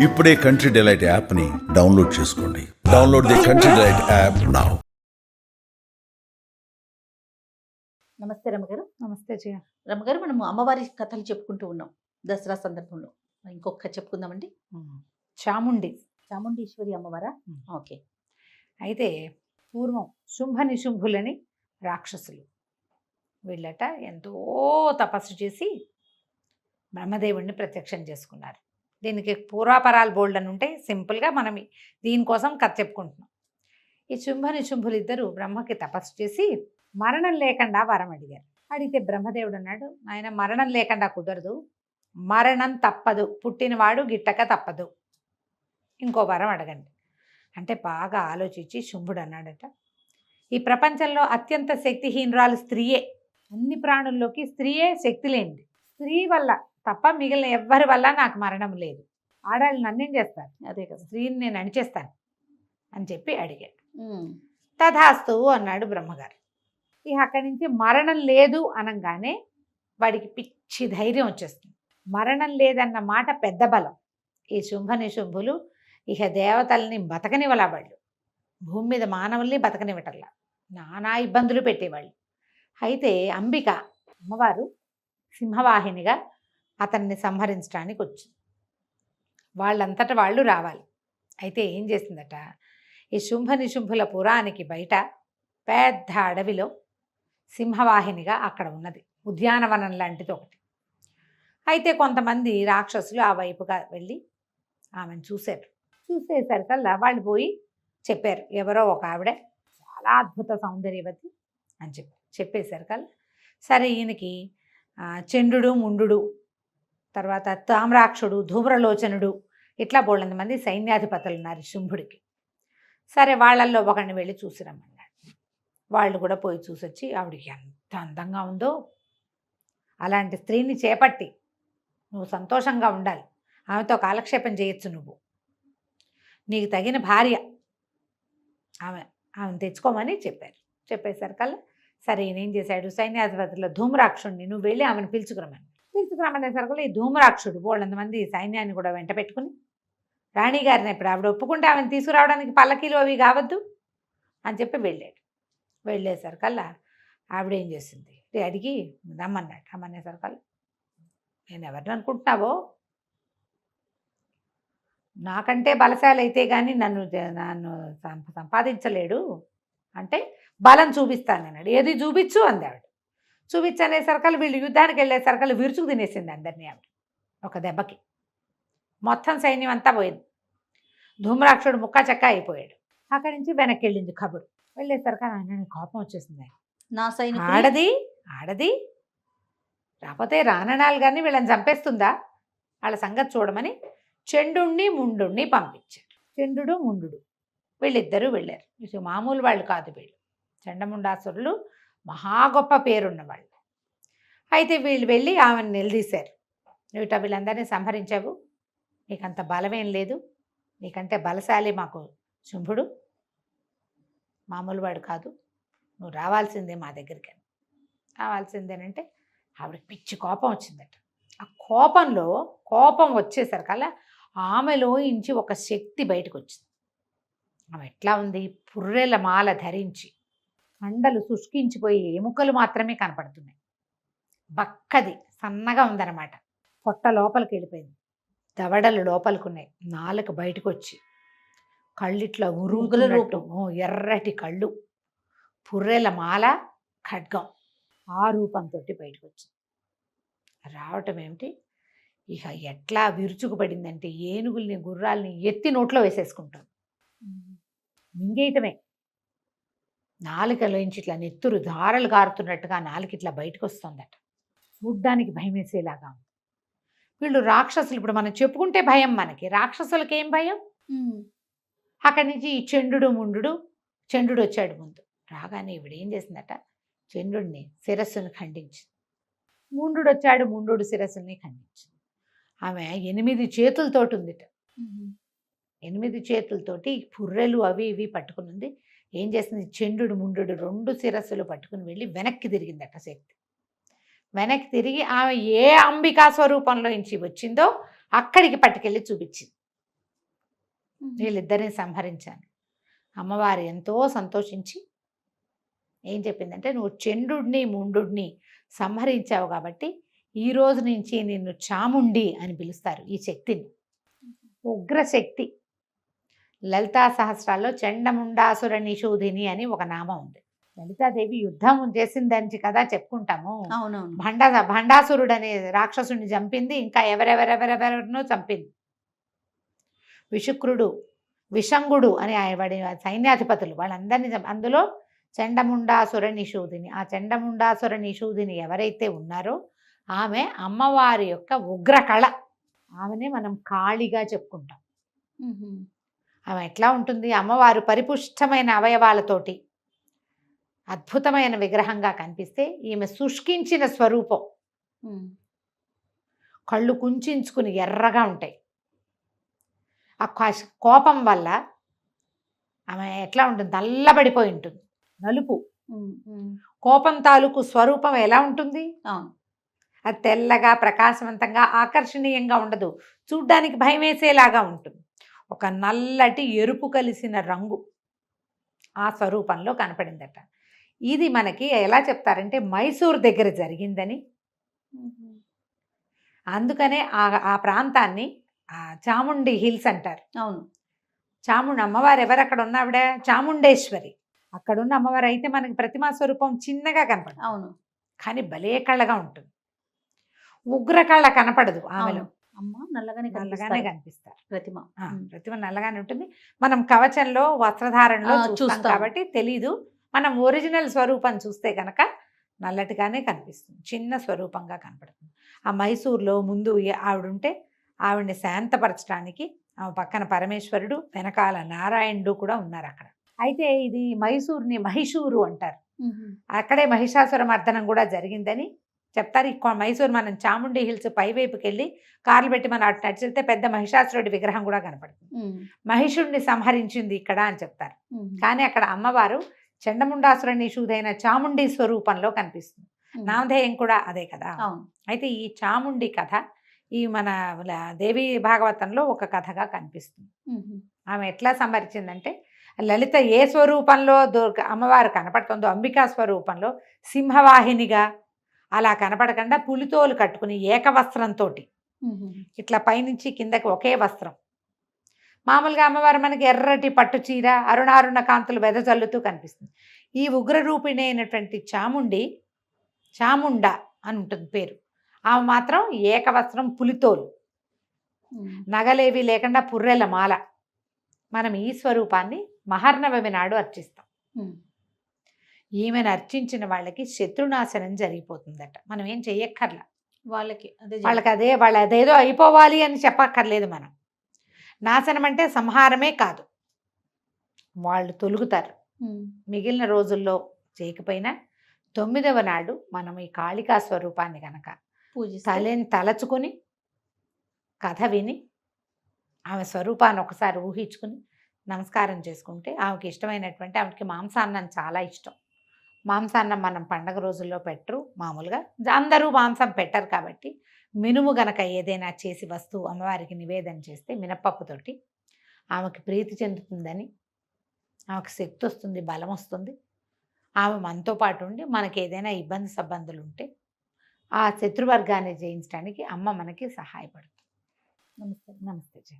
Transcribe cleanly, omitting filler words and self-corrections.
ఇప్పుడే country delight యాప్ని download చేసుకోండి. Download the country delight app now. నమస్తే రమగారు. నమస్తే జయ. రమగారు, మనము అమ్మవారి కథలు చెప్పుకుంటూ ఉన్నాం దసరా సందర్భంలో. ఇంకొక కథ చెప్పుకుందామండి. చాముండి, చాముండేశ్వరి అమ్మవారా? ఓకే. అయితే పూర్వం శుంభ నిశుంభులని రాక్షసులు. వీళ్ళట ఎంతో తపస్సు చేసి బ్రహ్మదేవుడిని ప్రత్యక్షం చేసుకున్నారు. దీనికి పూర్వాపరాలు బోల్డ్ అని ఉంటే సింపుల్గా మనం దీనికోసం కథ చెప్పుకుంటున్నాం. ఈ శుంభ నిశుంభులు ఇద్దరు బ్రహ్మకి తపస్సు చేసి మరణం లేకుండా వరం అడిగారు. అడిగితే బ్రహ్మదేవుడు అన్నాడు, ఆయన మరణం లేకుండా కుదరదు, మరణం తప్పదు, పుట్టినవాడు గిట్టక తప్పదు, ఇంకో వరం అడగండి అంటే బాగా ఆలోచించి శుంభుడు అన్నాడట, ఈ ప్రపంచంలో అత్యంత శక్తిహీనురాలు స్త్రీయే. అన్ని ప్రాణుల్లోకి స్త్రీయే శక్తి లేనిది. స్త్రీ వల్ల తప్ప మిగిలిన ఎవ్వరి వల్ల నాకు మరణం లేదు. ఆడాళ్ళు నన్నేం చేస్తారు, అదే కదా, స్త్రీని నేను అణిచేస్తాను అని చెప్పి అడిగాడు. తథాస్తు అన్నాడు బ్రహ్మగారు. ఇక అక్కడి నుంచి మరణం లేదు అనగానే వాడికి పిచ్చి ధైర్యం వచ్చేస్తుంది. మరణం లేదన్న మాట పెద్ద బలం. ఈ శుంభ నిశుంభులు ఇక దేవతల్ని బతకనివ్వలా, వాళ్ళు భూమి మీద మానవుల్ని బతకనివ్వటల్లా, నానా ఇబ్బందులు పెట్టేవాళ్ళు. అయితే అంబిక అమ్మవారు సింహవాహినిగా అతన్ని సంహరించడానికి వచ్చింది. వాళ్ళంతట వాళ్ళు రావాలి. అయితే ఏం చేసిందట, ఈ శుంభ నిశుంభుల పురానికి బయట పెద్ద అడవిలో సింహవాహినిగా అక్కడ ఉన్నది, ఉద్యానవనం లాంటిది ఒకటి. అయితే కొంతమంది రాక్షసులు ఆ వైపుగా వెళ్ళి ఆమెను చూశారు. చూసేసరికల్లా వాళ్ళు పోయి చెప్పారు, ఎవరో ఒక ఆవిడ చాలా అద్భుత సౌందర్యవతి అని చెప్పేసరికల్లా సరే ఈయనకి చంద్రుడు ముండు, తర్వాత తామ్రాక్షుడు, ధూమ్రలోచనుడు, ఇట్లా బోళ్ళంత మంది సైన్యాధిపతులు ఉన్నారు శుంభుడికి. సరే వాళ్ళల్లో ఒకరిని వెళ్ళి చూసిరమ్మన్నాడు. వాళ్ళు కూడా పోయి చూసొచ్చి ఆవిడికి ఎంత అందంగా ఉందో, అలాంటి స్త్రీని చేపట్టి నువ్వు సంతోషంగా ఉండాలి, ఆమెతో కాలక్షేపం చేయొచ్చు, నువ్వు నీకు తగిన భార్య ఆమెను తెచ్చుకోమని చెప్పారు. చెప్పేసరికల్లా సరే ఈయనేం చేశాడు, సైన్యాధిపతుల్లో ధూమ్రాక్షుడిని నువ్వు వెళ్ళి ఆమెను పిలుచుకురమనేసరికల్లా ఈ ధూమ్రాక్షుడు బోళ్ళంతమంది సైన్యాన్ని కూడా వెంట పెట్టుకుని రాణిగారిని ఇప్పుడు ఆవిడ ఒప్పుకుంటే ఆమెను తీసుకురావడానికి పల్లకీలు అవి కావద్దు అని చెప్పి వెళ్ళాడు. వెళ్ళేసరికల్లా ఆవిడ ఏం చేసింది, అడిగి రమ్మనేసరికల్లా, నేను ఎవరిని అనుకుంటున్నావో, నాకంటే బలశాలి అయితే కానీ నన్ను సంపాదించలేడు అంటే బలం చూపిస్తాను అన్నాడు. ఏది చూపించు అంది ఆవిడ. చూపించనేసరికల్లా వీళ్ళు యుద్ధానికి వెళ్ళేసరికల్లా విరుచుకు తినేసింది అందరినీ ఆవిడ ఒక దెబ్బకి. మొత్తం సైన్యం అంతా పోయింది. ధూమ్రాక్షుడు ముక్క చెక్క అయిపోయాడు. అక్కడి నుంచి వెనక్కి వెళ్ళింది కబురు. వెళ్ళేసరికి ఆయన కోపం వచ్చేసింది. నా సైన్యం ఆడది రాకపోతే రాననాలు కానీ వీళ్ళని చంపేస్తుందా, వాళ్ళ సంగతి చూడమని చండుణ్ణి ముండుణ్ణి పంపించారు. చండు ముండు వీళ్ళిద్దరూ వెళ్ళారు. ఇది మామూలు వాళ్ళు కాదు, వీళ్ళు చండముండాసురులు, మహా గొప్ప పేరున్న వాళ్ళు. అయితే వీళ్ళు వెళ్ళి ఆమెను నిలదీశారు. నువ్వుట వీళ్ళందరినీ సంహరించావు, నీకంత బలమేం లేదు, నీకంటే బలశాలి మాకు శుంభుడు, మామూలు వాడు కాదు, నువ్వు రావాల్సిందే మా దగ్గరికి. రావాల్సిందేనంటే ఆవిడకి పిచ్చి కోపం వచ్చిందట. ఆ కోపం వచ్చేసరికల్లా ఆమెలో ఇంచి ఒక శక్తి బయటకు వచ్చింది. ఆమె ఎట్లా ఉంది, పుర్రెల మాల ధరించి, కండలు శుష్కించిపోయి ఎముకలు మాత్రమే కనపడుతున్నాయి, బక్కది సన్నగా ఉందన్నమాట. పొట్ట లోపలికి వెళ్ళిపోయింది, దవడలు లోపలికున్నాయి, నాలుక బయటకు వచ్చి, కళ్ళిట్లా ఉరుగులట్టు ఎర్రటి కళ్ళు, పుర్రెల మాల, ఖడ్గం, ఆ రూపంతో బయటకు వచ్చింది. రావటం ఏమిటి, ఇక ఎట్లా విరుచుకుపడిందంటే ఏనుగుల్ని గుర్రాలని ఎత్తి నోట్లో వేసేసుకుంటాం, మింగేయటమే. నాలుకలోంచి ఇట్లా నెత్తురు ధారలు కారుతున్నట్టుగా నాలుక ఇట్లా బయటకు వస్తుందట. చూడ్డానికి భయం వేసేలాగా ఉంది. వీళ్ళు రాక్షసులు, ఇప్పుడు మనం చెప్పుకుంటే భయం మనకి, రాక్షసులకి ఏం భయం. అక్కడి నుంచి ఈ చండు వచ్చాడు ముందు. రాగానే ఇవిడ ఏం చేసిందట, చంద్రుడిని శిరస్సును ఖండించింది. ముండు వచ్చాడు, ముండు శిరస్సుని ఖండించింది. ఆమె 8 చేతులతోటి ఉందిట. 8 చేతులతోటి పుర్రెలు అవి ఇవి పట్టుకుని ఉంది. ఏం చేసింది, చండు ముండు 2 శిరస్సులు పట్టుకుని వెళ్ళి వెనక్కి తిరిగిందట శక్తి. వెనక్కి తిరిగి ఆమె ఏ అంబికా స్వరూపంలో నుంచి వచ్చిందో అక్కడికి పట్టుకెళ్ళి చూపించింది. వీళ్ళిద్దరిని సంహరించాను. అమ్మవారు ఎంతో సంతోషించి ఏం చెప్పిందంటే, నువ్వు చండుడిని ముండుడిని సంహరించావు కాబట్టి ఈ రోజు నుంచి నిన్ను చాముండి అని పిలుస్తారు. ఈ శక్తిని ఉగ్రశక్తి. లలితా సహస్రాల్లో చండముండాసుర నిషూధిని అని ఒక నామం ఉంది. లలితాదేవి యుద్ధం చేసిందని కదా చెప్పుకుంటాము. అవునవును. భండాసురుడు అనే రాక్షసుని చంపింది, ఇంకా ఎవరెవరెవరెవరినో చంపింది. విశుక్రుడు, విషంగుడు అని వాడి సైన్యాధిపతులు వాళ్ళందరినీ అందులో చండముండాసుర నిషూధిని. ఆ చండముండాసుర నిషూధిని ఎవరైతే ఉన్నారో ఆమె అమ్మవారి యొక్క ఉగ్రకళ. ఆమెనే మనం కాళిగా చెప్పుకుంటాం. ఆమె ఎట్లా ఉంటుంది? అమ్మవారు పరిపుష్టమైన అవయవాలతోటి అద్భుతమైన విగ్రహంగా కనిపిస్తే ఈమె శుష్కించిన స్వరూపం. కళ్ళు కుంచుకుని ఎర్రగా ఉంటాయి. ఆ కోపం వల్ల ఆమె ఎట్లా ఉంటుంది? నల్లబడిపోయి ఉంటుంది, నలుపు. కోపం తాలూకు స్వరూపం ఎలా ఉంటుంది? అది తెల్లగా ప్రకాశవంతంగా ఆకర్షణీయంగా ఉండదు, చూడ్డానికి భయం వేసేలాగా ఉంటుంది. ఒక నల్లటి ఎరుపు కలిసిన రంగు ఆ స్వరూపంలో కనపడిందట. ఇది మనకి ఎలా చెప్తారంటే మైసూర్ దగ్గర జరిగిందని, అందుకనే ఆ ప్రాంతాన్ని చాముండి హిల్స్ అంటారు. అవును. చాముండి అమ్మవారు ఎవరు అక్కడ ఉన్న ఆవిడ? చాముండేశ్వరి. అక్కడున్న అమ్మవారు అయితే మనకి ప్రతిమా స్వరూపం చిన్నగా కనపడదు. అవును. కానీ భలే కళ్ళగా ఉంటుంది. ఉగ్రకళ కనపడదు ఆమెలో. అమ్మ నల్లగానే కనిపిస్తారు. ప్రతిమ నల్లగానే ఉంటుంది. మనం కవచంలో వస్త్రధారణలో చూస్తాం కాబట్టి తెలీదు. మనం ఒరిజినల్ స్వరూపం చూస్తే కనుక నల్లటిగానే కనిపిస్తుంది, చిన్న స్వరూపంగా కనపడుతుంది. ఆ మైసూర్లో ముందు ఆవిడుంటే ఆవిడ్ని శాంతపరచడానికి ఆమె పక్కన పరమేశ్వరుడు, వెనకాల నారాయణుడు కూడా ఉన్నారు అక్కడ. అయితే ఇది మైసూర్ని మహిషూరు అంటారు. అక్కడే మహిషాసుర మర్దనం కూడా జరిగిందని చెప్తారు. మైసూర్ మనం చాముండి హిల్స్ పైవైపుకి వెళ్ళి కార్లు పెట్టి మనం అటు నడిచితే పెద్ద మహిషాసురుడి విగ్రహం కూడా కనపడుతుంది. మహిషుడిని సంహరించింది ఇక్కడ అని చెప్తారు. కానీ అక్కడ అమ్మవారు చండముండాసుర నిషూధైన చాముండి స్వరూపంలో కనిపిస్తుంది. నామధేయం కూడా అదే కదా. అయితే ఈ చాముండి కథ ఈ మన దేవి భాగవతంలో ఒక కథగా కనిపిస్తుంది. ఆమె ఎట్లా సంహరించిందంటే, లలిత ఏ స్వరూపంలో అమ్మవారు కనపడుతుందో అంబికా స్వరూపంలో సింహవాహినిగా అలా కనపడకుండా పులితోలు కట్టుకుని ఏకవస్త్రంతో ఇట్లా పైనుంచి కిందకి ఒకే వస్త్రం. మామూలుగా అమ్మవారు మనకి ఎర్రటి పట్టు చీర, అరుణారుణ కాంతులు వెదజల్లుతూ కనిపిస్తుంది. ఈ ఉగ్రరూపిణి అయినటువంటి చాముండ అని ఉంటుంది పేరు. ఆమె మాత్రం ఏకవస్త్రం, పులితోలు, నగలేవి లేకుండా పుర్రెల మాల. మనం ఈ స్వరూపాన్ని మహర్నవమి నాడు అర్చిస్తాం. ఈమెను అర్చించిన వాళ్ళకి శత్రునాశనం జరిగిపోతుందట. మనం ఏం చెయ్యక్కర్లా. వాళ్ళకి అదేదో అయిపోవాలి అని చెప్పక్కర్లేదు. మనం నాశనం అంటే సంహారమే కాదు, వాళ్ళు తొలుగుతారు. మిగిలిన రోజుల్లో చేయకపోయినా 9వ నాడు మనం ఈ కాళికా స్వరూపాన్ని కనుక తలచుకొని కథ విని ఆమె స్వరూపాన్ని ఒకసారి ఊహించుకుని నమస్కారం చేసుకుంటే ఆమెకి ఇష్టమైనటువంటి, ఆమెకి మాంసాన్నం చాలా ఇష్టం. మాంసాన్నం మనం పండగ రోజుల్లో పెట్టరు, మామూలుగా అందరూ మాంసం పెట్టరు కాబట్టి మినుము గనక ఏదైనా చేసి వస్తువు అమ్మవారికి నివేదన చేస్తే మినపప్పుతోటి ఆమెకి ప్రీతి చెందుతుందని, ఆమెకు శక్తి వస్తుంది, బలం వస్తుంది. ఆమె మనతో పాటు ఉండి మనకి ఏదైనా ఇబ్బందులు ఉంటే ఆ శత్రువర్గాన్ని జయించడానికి అమ్మ మనకి సహాయపడుతుంది. నమస్తే.